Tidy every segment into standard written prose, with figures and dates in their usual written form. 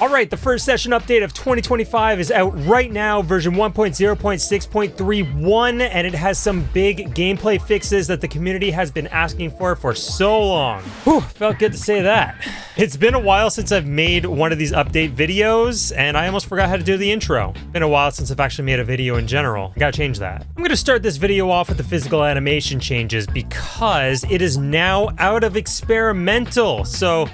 All right, the first session update of 2025 is out right now, version 1.0.6.31, and it has some big gameplay fixes that the community has been asking for so long. Whew, felt good to say that. It's been a while since I've made one of these update videos, and I almost forgot how to do the intro. Been a while since I've actually made a video in general. I gotta change that. I'm gonna start this video off with the physical animation changes because it is now out of experimental, so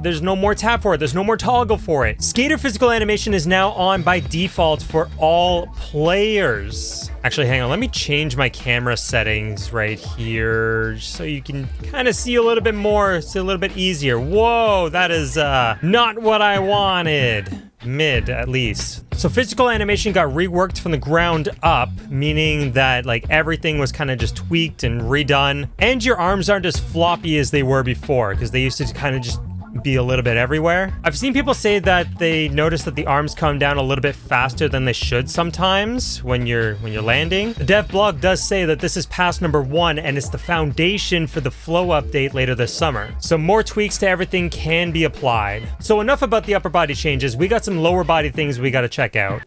there's no more tab for it. There's no more toggle for it. Skater physical animation is now on by default for all players. Actually, hang on. Let me change my camera settings right here so you can kind of see a little bit more. It's a little bit easier. Whoa, that is not what I wanted. Mid, at least. So physical animation got reworked from the ground up, meaning that like everything was kind of just tweaked and redone. And your arms aren't as floppy as they were before, because they used to kind of just be a little bit everywhere. I've seen people say that they notice that the arms come down a little bit faster than they should sometimes when you're landing. The dev blog does say that this is pass number 1 and it's the foundation for the flow update later this summer. So more tweaks to everything can be applied. So enough about the upper body changes. We got some lower body things we got to check out.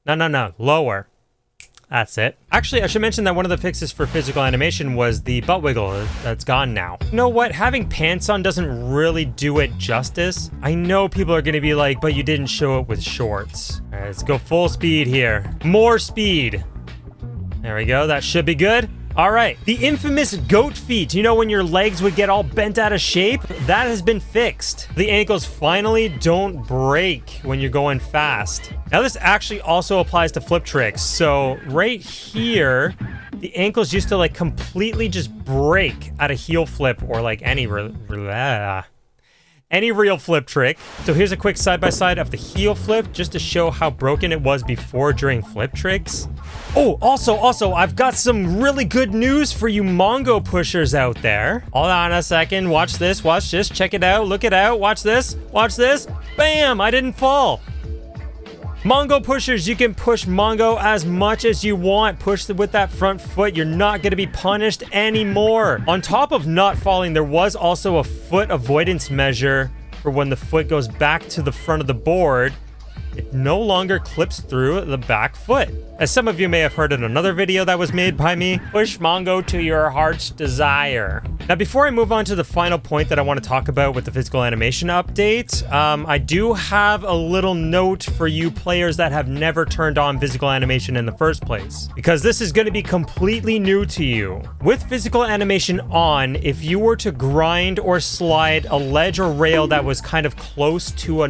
No, lower. That's it. Actually, I should mention that one of the fixes for physical animation was the butt wiggle. That's gone now. You know what? Having pants on doesn't really do it justice. I know people are going to be like, but you didn't show it with shorts. All right, let's go full speed here. More speed. There we go. That should be good. All right, the infamous goat feet, you know, when your legs would get all bent out of shape, that has been fixed. The ankles finally don't break when you're going fast. Now this actually also applies to flip tricks. So right here, the ankles used to like completely just break at a heel flip or like any real flip trick. So here's a quick side-by-side of the heel flip just to show how broken it was before during flip tricks. Oh, also, I've got some really good news for you Mongo pushers out there. Hold on a second. Watch this. Check it out. Look it out. Watch this. Bam! I didn't fall. Mongo pushers, you can push Mongo as much as you want. Push with that front foot. You're not going to be punished anymore. On top of not falling, there was also a foot avoidance measure for when the foot goes back to the front of the board. It no longer clips through the back foot. As some of you may have heard in another video that was made by me, push Mongo to your heart's desire. Now, before I move on to the final point that I want to talk about with the physical animation update, I do have a little note for you players that have never turned on physical animation in the first place, because this is going to be completely new to you. With physical animation on, if you were to grind or slide a ledge or rail that was kind of close to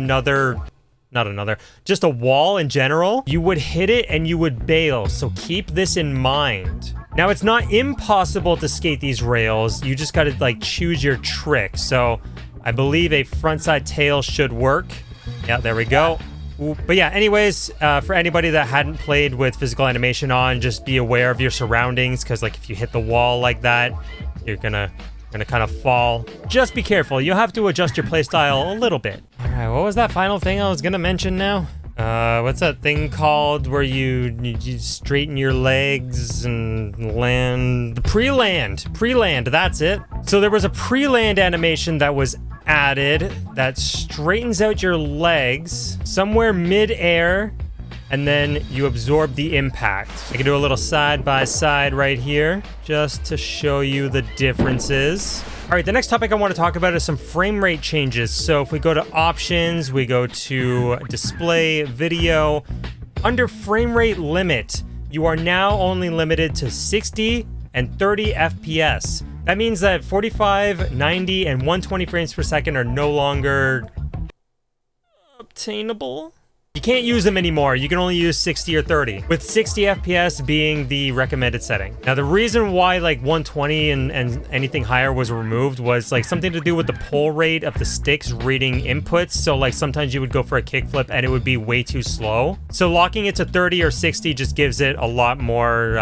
just a wall in general, you would hit it and you would bail, so keep this in mind. Now, it's not impossible to skate these rails, you just gotta like choose your trick. So I believe a frontside tail should work. Yeah, there we go. Ooh. But yeah, anyways, for anybody that hadn't played with physical animation on, just be aware of your surroundings, because like if you hit the wall like that, you're gonna kind of fall. Just be careful. You'll have to adjust your playstyle a little bit. All right, what was that final thing I was gonna mention now? What's that thing called where you straighten your legs and land? Pre-land, that's it. So there was a pre-land animation that was added that straightens out your legs somewhere mid-air, and then you absorb the impact. I can do a little side-by-side right here just to show you the differences. All right, the next topic I want to talk about is some frame rate changes. So if we go to options, we go to display video. Under frame rate limit, you are now only limited to 60 and 30 FPS. That means that 45, 90, and 120 frames per second are no longer obtainable. You can't use them anymore. You can only use 60 or 30, with 60 FPS being the recommended setting. Now, the reason why like 120 and anything higher was removed was like something to do with the pull rate of the sticks reading inputs. So like sometimes you would go for a kickflip and it would be way too slow. So locking it to 30 or 60 just gives it a lot more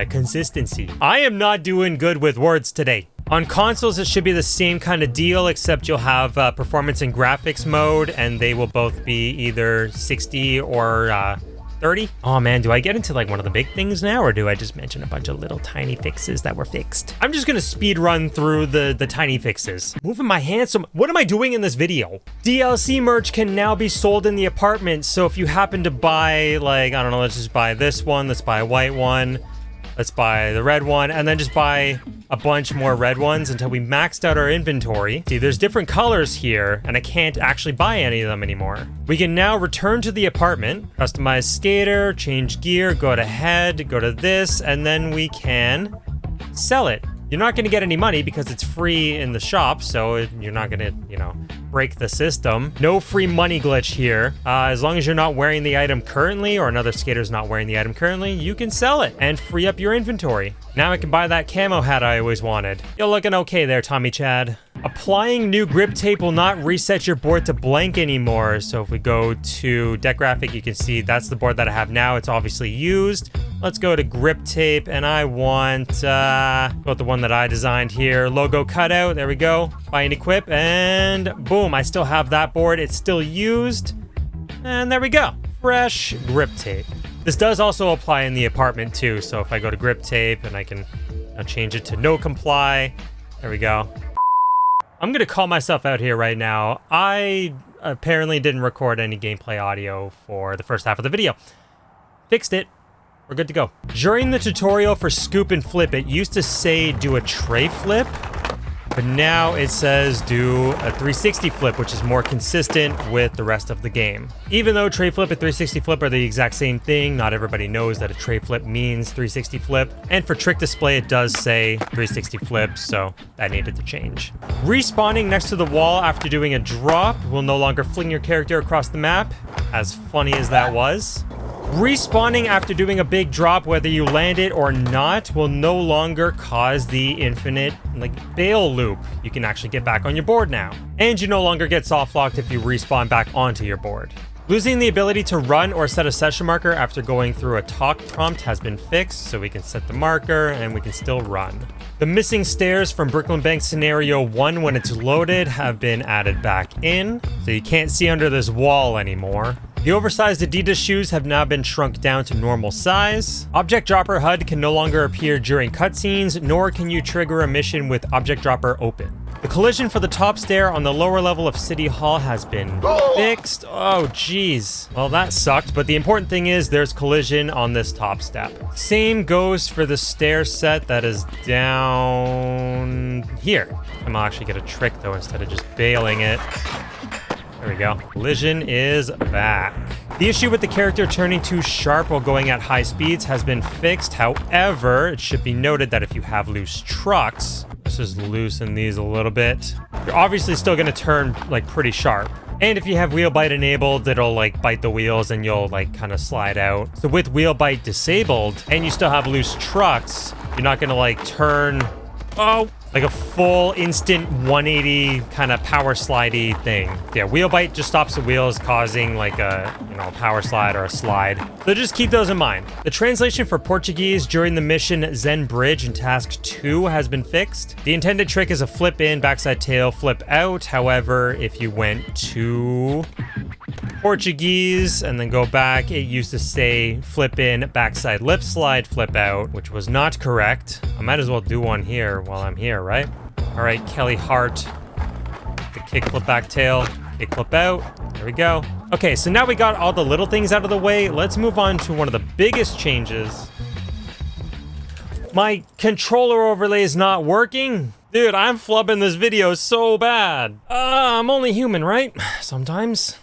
consistency. I am not doing good with words today. On consoles, it should be the same kind of deal, except you'll have performance and graphics mode, and they will both be either 60 or 30. Oh man, do I get into like one of the big things now, or do I just mention a bunch of little tiny fixes that were fixed? I'm just gonna speed run through the tiny fixes. Moving my hands, what am I doing in this video? DLC merch can now be sold in the apartment, so if you happen to buy, like, I don't know, let's just buy this one, let's buy a white one, let's buy the red one, and then just buy a bunch more red ones until we maxed out our inventory. See, there's different colors here, and I can't actually buy any of them anymore. We can now return to the apartment, customize skater, change gear, go to head, go to this, and then we can sell it. You're not going to get any money because it's free in the shop, so you're not going to, you know, break the system. No free money glitch here. As long as you're not wearing the item currently, or another skater's not wearing the item currently, you can sell it and free up your inventory. Now I can buy that camo hat I always wanted. You're looking okay there, Tommy Chad. Applying new grip tape will not reset your board to blank anymore. So if we go to deck graphic, you can see that's the board that I have now. It's obviously used. Let's go to grip tape, and I want the one that I designed here. Logo cutout, there we go. Buy and equip, and boom, I still have that board. It's still used, and there we go. Fresh grip tape. This does also apply in the apartment too, so if I go to grip tape, and I can change it to no comply. There we go. I'm gonna call myself out here right now. I apparently didn't record any gameplay audio for the first half of the video. Fixed it. We're good to go. During the tutorial for scoop and flip, it used to say do a tray flip, but now it says do a 360 flip, which is more consistent with the rest of the game. Even though tray flip and 360 flip are the exact same thing, not everybody knows that a tray flip means 360 flip. And for trick display, it does say 360 flip, so that needed to change. Respawning next to the wall after doing a drop will no longer fling your character across the map, as funny as that was. Respawning after doing a big drop, whether you land it or not, will no longer cause the infinite, bail loop. You can actually get back on your board now. And you no longer get soft locked if you respawn back onto your board. Losing the ability to run or set a session marker after going through a talk prompt has been fixed, so we can set the marker and we can still run. The missing stairs from Brooklyn Bank Scenario 1 when it's loaded have been added back in, so you can't see under this wall anymore. The oversized Adidas shoes have now been shrunk down to normal size. Object Dropper HUD can no longer appear during cutscenes, nor can you trigger a mission with Object Dropper open. The collision for the top stair on the lower level of City Hall has been fixed. Oh, geez. Well, that sucked, but the important thing is there's collision on this top step. Same goes for the stair set that is down here. I'm gonna actually get a trick, though, instead of just bailing it. There we go. Collision is back. The issue with the character turning too sharp while going at high speeds has been fixed. However, it should be noted that if you have loose trucks, let's just loosen these a little bit. You're obviously still going to turn pretty sharp. And if you have wheel bite enabled, it'll bite the wheels and you'll kind of slide out. So with wheel bite disabled and you still have loose trucks, you're not going to turn like a full instant 180 kind of power slidey thing. Yeah, wheel bite just stops the wheels, causing a power slide or a slide. So just keep those in mind. The translation for Portuguese during the mission Zen Bridge in Task 2 has been fixed. The intended trick is a flip in, backside tail, flip out. However, if you went to Portuguese and then go back, it used to say flip in, backside lip slide, flip out, which was not correct. I might as well do one here while I'm here, right? All right, Kelly Hart, the kick flip back tail, kick flip out. There we go. Okay, so now we got all the little things out of the way. Let's move on to one of the biggest changes. My controller overlay is not working. Dude, I'm flubbing this video so bad. I'm only human, right? Sometimes.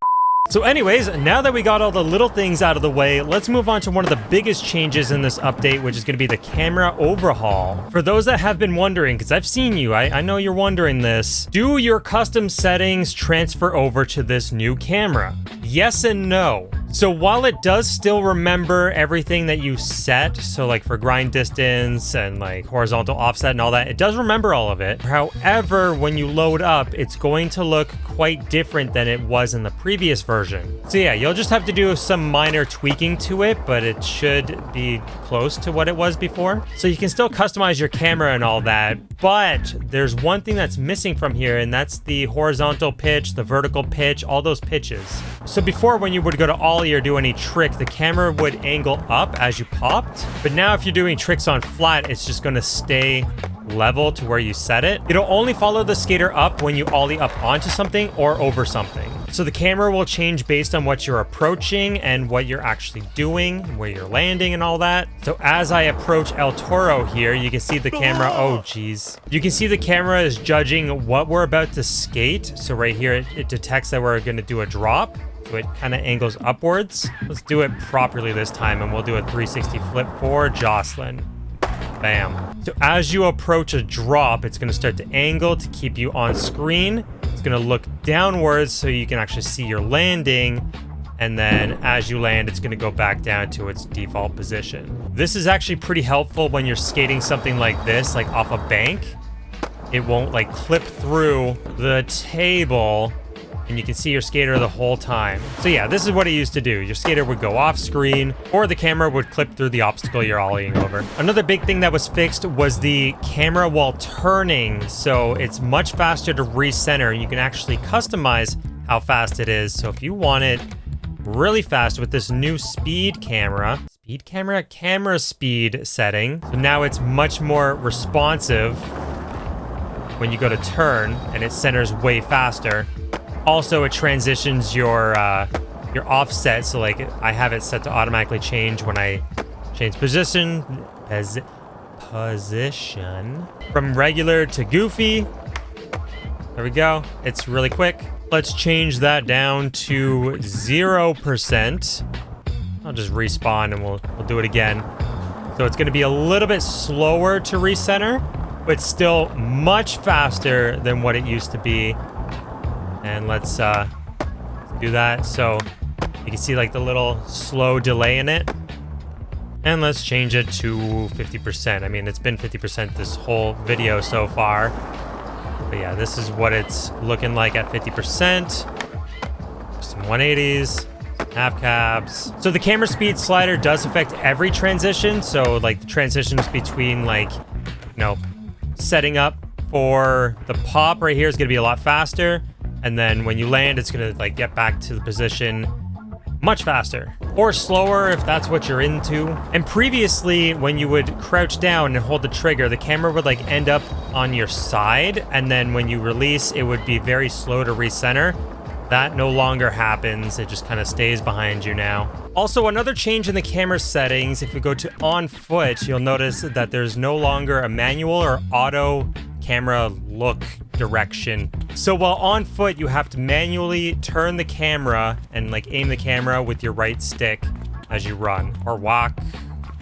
So anyways, now that we got all the little things out of the way, let's move on to one of the biggest changes in this update, which is going to be the camera overhaul. For those that have been wondering, because I've seen you, I know you're wondering this, do your custom settings transfer over to this new camera? Yes and no. So while it does still remember everything that you set, so for grind distance and horizontal offset and all that, it does remember all of it. However, when you load up, it's going to look quite different than it was in the previous version. So yeah, you'll just have to do some minor tweaking to it, but it should be close to what it was before. So you can still customize your camera and all that, but there's one thing that's missing from here, and that's the horizontal pitch, the vertical pitch, all those pitches. So before, when you would go to all ollie or do any trick, the camera would angle up as you popped. But now if you're doing tricks on flat, it's just going to stay level to where you set it. It'll only follow the skater up when you ollie up onto something or over something. So the camera will change based on what you're approaching and what you're actually doing, where you're landing and all that. So as I approach El Toro here, you can see the camera, oh geez. You can see the camera is judging what we're about to skate. So right here, it detects that we're gonna do a drop. So it kind of angles upwards. Let's do it properly this time and we'll do a 360 flip for Jocelyn. Bam. So as you approach a drop, it's going to start to angle to keep you on screen. It's going to look downwards so you can actually see your landing. And then as you land, it's going to go back down to its default position. This is actually pretty helpful when you're skating something like this, like off a bank. It won't like clip through the table and you can see your skater the whole time. So yeah, this is what it used to do. Your skater would go off screen or the camera would clip through the obstacle you're ollieing over. Another big thing that was fixed was the camera while turning. So it's much faster to recenter. You can actually customize how fast it is. So if you want it really fast with this new camera speed setting. So now it's much more responsive when you go to turn and it centers way faster. Also, it transitions your offset, so like I have it set to automatically change when I change position from regular to goofy. There we go. It's really quick. Let's change that down to 0%. I'll just respawn and we'll do it again. So it's going to be a little bit slower to recenter, but still much faster than what it used to be. And let's do that. So you can see like the little slow delay in it. And let's change it to 50%. I mean, it's been 50% this whole video so far. But yeah, this is what it's looking like at 50%. Some 180s, half cabs. So the camera speed slider does affect every transition. So like the transitions between like, setting up for the pop right here is going to be a lot faster. And then when you land, it's going to like get back to the position much faster or slower if that's what you're into. And previously, when you would crouch down and hold the trigger, the camera would like end up on your side. And then when you release, it would be very slow to recenter. That no longer happens. It just kind of stays behind you now. Also, another change in the camera settings, if we go to on foot, you'll notice that there's no longer a manual or auto camera look direction. So while on foot, you have to manually turn the camera and like aim the camera with your right stick as you run or walk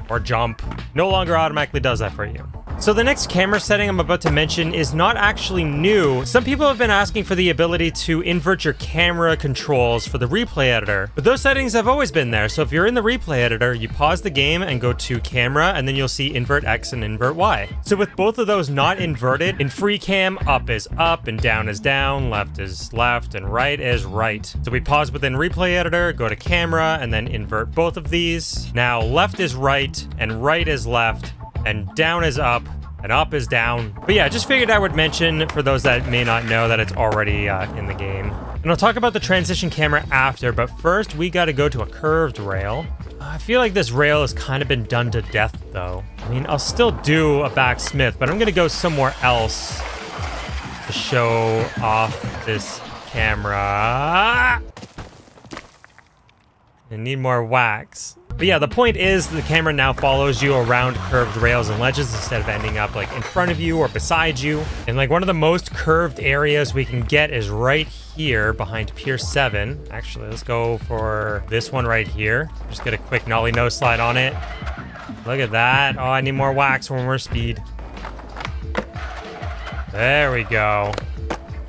or jump. No longer automatically does that for you. So the next camera setting I'm about to mention is not actually new. Some people have been asking for the ability to invert your camera controls for the replay editor, but those settings have always been there. So if you're in the replay editor, you pause the game and go to camera, and then you'll see invert X and invert Y. So with both of those not inverted, in free cam, up is up and down is down, left is left and right is right. So we pause within replay editor, go to camera, and then invert both of these. Now left is right and right is left, and down is up and up is down. But yeah, just figured I would mention for those that may not know that it's already in the game. And I'll talk about the transition camera after, but first we got to go to a curved rail. I feel like this rail has kind of been done to death though. I mean, I'll still do a backsmith, but I'm gonna go somewhere else to show off this camera. I need more wax. But yeah, the point is the camera now follows you around curved rails and ledges instead of ending up like in front of you or beside you. And like one of the most curved areas we can get is right here behind Pier 7. Actually, let's go for this one right here. Just get a quick nollie no slide on it. Look at that. Oh, I need more wax for more speed. There we go.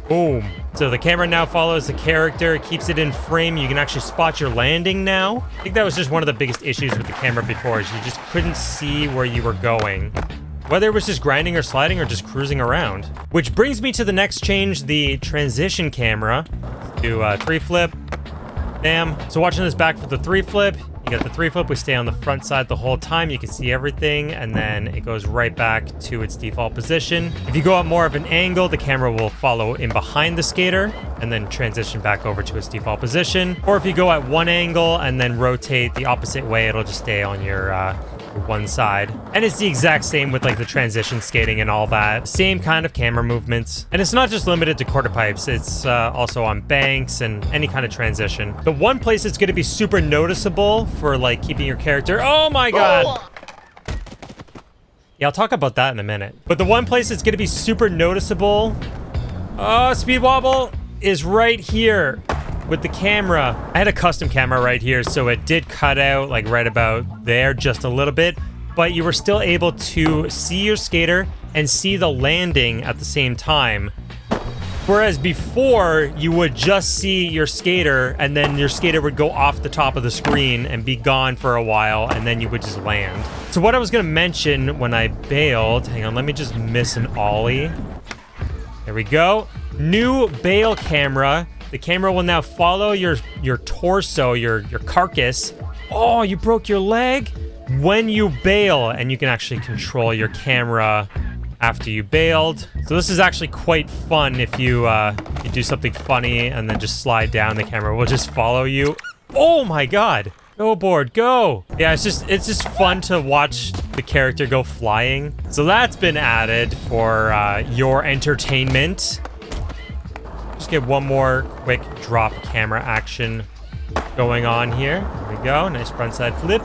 Boom. So the camera now follows the character, it keeps it in frame. You can actually spot your landing now. I think that was just one of the biggest issues with the camera before, is you just couldn't see where you were going, whether it was just grinding or sliding or just cruising around. Which brings me to the next change, the transition camera. Do a 3 flip. Bam. So watching this back for the 3 flip, you get the 3 flip, we stay on the front side the whole time. You can see everything, and then it goes right back to its default position. If you go at more of an angle, the camera will follow in behind the skater and then transition back over to its default position. Or if you go at one angle and then rotate the opposite way, it'll just stay on your one side. And it's the exact same with like the transition skating and all that. Same kind of camera movements. And it's not just limited to quarter pipes, it's also on banks and any kind of transition. The one place it's going to be super noticeable for like keeping your character, oh my god. Yeah, I'll talk about that in a minute. But the one place it's going to be super noticeable, speed wobble, is right here with the camera. I had a custom camera right here, so it did cut out like right about there just a little bit, but you were still able to see your skater and see the landing at the same time. Whereas before, you would just see your skater and then your skater would go off the top of the screen and be gone for a while, and then you would just land. So what I was gonna mention when I bailed, hang on, let me just miss an ollie. There we go. New bail camera. The camera will now follow your torso, your carcass. Oh, you broke your leg? When you bail, and you can actually control your camera after you bailed. So this is actually quite fun if you do something funny and then just slide down, the camera will just follow you. Oh my god. Go board, go. Yeah, it's just fun to watch the character go flying. So that's been added for your entertainment. Just get one more quick drop camera action going on here. There we go. Nice frontside flip.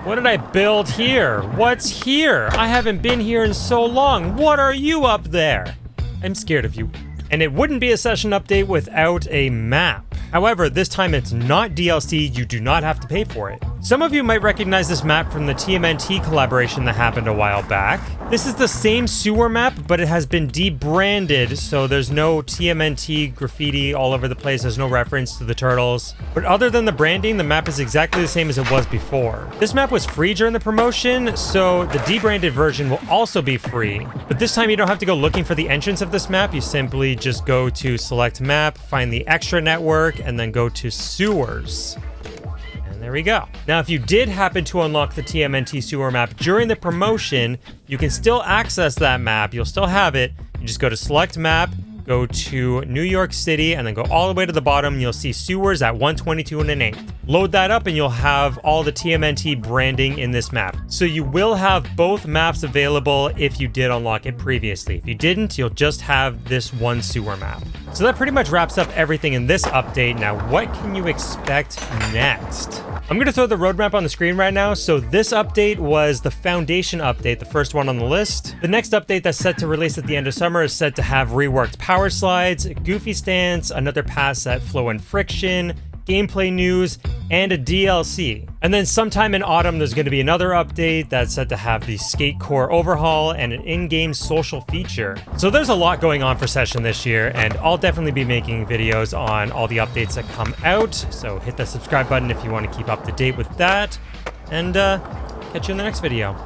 What did I build here? What's here? I haven't been here in so long. What are you up there? I'm scared of you. And it wouldn't be a session update without a map. However, this time it's not DLC, you do not have to pay for it. Some of you might recognize this map from the TMNT collaboration that happened a while back. This is the same sewer map, but it has been debranded, so there's no TMNT graffiti all over the place, there's no reference to the turtles. But other than the branding, the map is exactly the same as it was before. This map was free during the promotion, so the debranded version will also be free. But this time you don't have to go looking for the entrance of this map, you simply just go to select map, find the extra network, and then go to sewers. And there we go. Now, if you did happen to unlock the TMNT sewer map during the promotion, you can still access that map. You'll still have it. You just go to select map, go to New York City, and then go all the way to the bottom, and you'll see sewers at 122 1/8. Load that up, and you'll have all the TMNT branding in this map. So you will have both maps available if you did unlock it previously. If you didn't, you'll just have this one sewer map. So that pretty much wraps up everything in this update. Now, what can you expect next? I'm going to throw the roadmap on the screen right now. So this update was the Foundation update, the first one on the list. The next update that's set to release at the end of summer is set to have reworked power slides, goofy stance, another pass at flow and friction, gameplay news, and a DLC. And then sometime in autumn, there's going to be another update that's set to have the skate core overhaul and an in-game social feature. So there's a lot going on for Session this year, and I'll definitely be making videos on all the updates that come out. So hit the subscribe button if you want to keep up to date with that, and catch you in the next video.